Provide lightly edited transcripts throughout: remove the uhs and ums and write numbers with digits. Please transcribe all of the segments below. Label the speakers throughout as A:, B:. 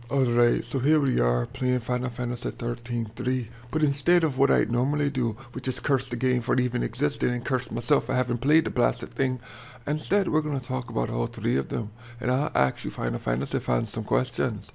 A: Alright, so here we are playing Final Fantasy 13-3, but instead of what I'd normally do, which is curse the game for even existing and curse myself for having played the blasted thing, instead we're going to talk about all three of them, and I'll ask you Final Fantasy fans some questions.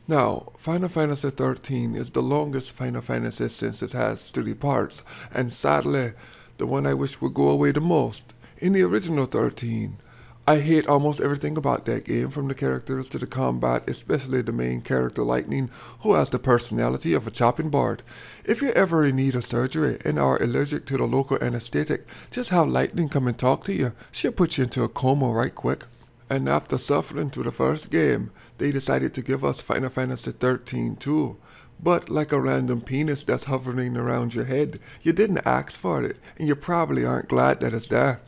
A: Now, Final Fantasy 13 is the longest Final Fantasy since it has three parts, and sadly, the one I wish would go away the most. In the original 13, I hate almost everything about that game, from the characters to the combat, especially the main character Lightning, who has the personality of a chopping board. If you're ever in need of surgery and are allergic to the local anesthetic, just have Lightning come and talk to you. She'll put you into a coma right quick. And after suffering through the first game, they decided to give us Final Fantasy 13 too. But like a random penis that's hovering around your head, you didn't ask for it, and you probably aren't glad that it's there.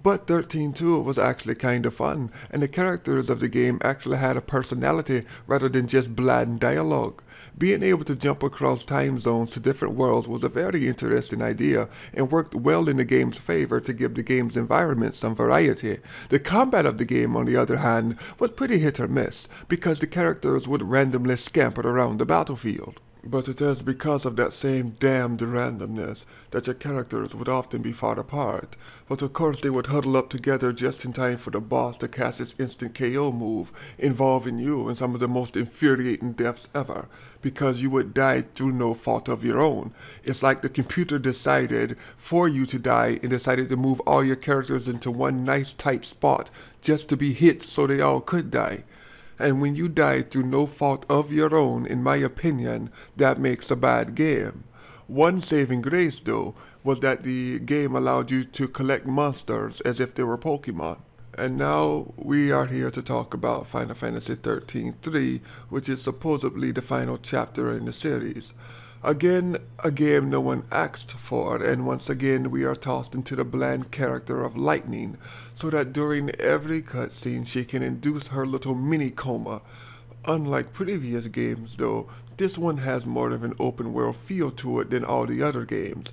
A: But 13-2 was actually kind of fun, and the characters of the game actually had a personality rather than just bland dialogue. Being able to jump across time zones to different worlds was a very interesting idea, and worked well in the game's favor to give the game's environment some variety. The combat of the game, on the other hand, was pretty hit or miss, because the characters would randomly scamper around the battlefield. But it is because of that same damned randomness that your characters would often be far apart. But of course they would huddle up together just in time for the boss to cast his instant KO move, involving you in some of the most infuriating deaths ever, because you would die through no fault of your own. It's like the computer decided for you to die and decided to move all your characters into one nice tight spot just to be hit so they all could die. And when you die through no fault of your own, in my opinion, that makes a bad game. One saving grace, though, was that the game allowed you to collect monsters as if they were Pokemon. And now we are here to talk about Final Fantasy 13-3, which is supposedly the final chapter in the series. Again, a game no one asked for, and once again we are tossed into the bland character of Lightning, so that during every cutscene she can induce her little mini coma. Unlike previous games though, this one has more of an open world feel to it than all the other games.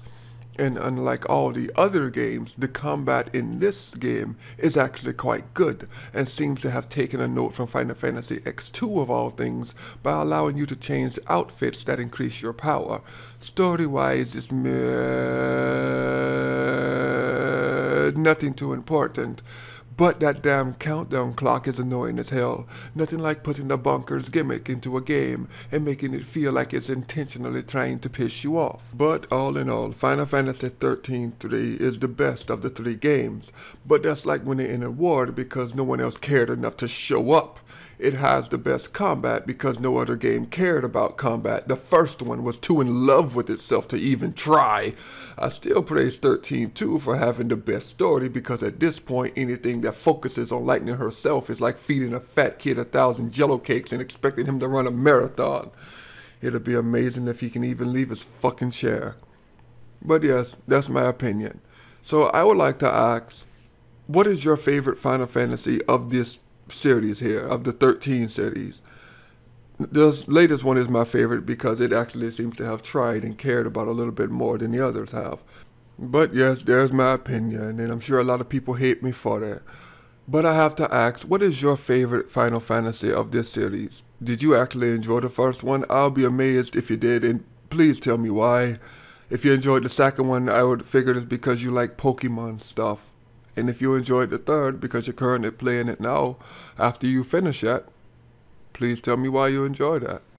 A: And unlike all the other games, the combat in this game is actually quite good, and seems to have taken a note from Final Fantasy X2 of all things, by allowing you to change outfits that increase your power. Story-wise, it's nothing too important. But that damn countdown clock is annoying as hell. Nothing like putting the bonkers gimmick into a game and making it feel like it's intentionally trying to piss you off. But all in all, Final Fantasy 13-3 is the best of the three games. But that's like winning an award because no one else cared enough to show up. It has the best combat because no other game cared about combat. The first one was too in love with itself to even try. I still praise 13-2 for having the best story because at this point anything that focuses on Lightning herself is like feeding a fat kid 1,000 jello cakes and expecting him to run a marathon. It'll be amazing if he can even leave his fucking chair. But yes, that's my opinion. So I would like to ask, what is your favorite Final Fantasy of this series here, of the 13 series? The latest one is my favorite because it actually seems to have tried and cared about a little bit more than the others have. But yes, there's my opinion, and I'm sure a lot of people hate me for that. But I have to ask, what is your favorite Final Fantasy of this series? Did you actually enjoy the first one? I'll be amazed if you did, and please tell me why. If you enjoyed the second one, I would figure it's because you like Pokemon stuff. And if you enjoyed the third because you're currently playing it now, after you finish it, please tell me why you enjoyed that.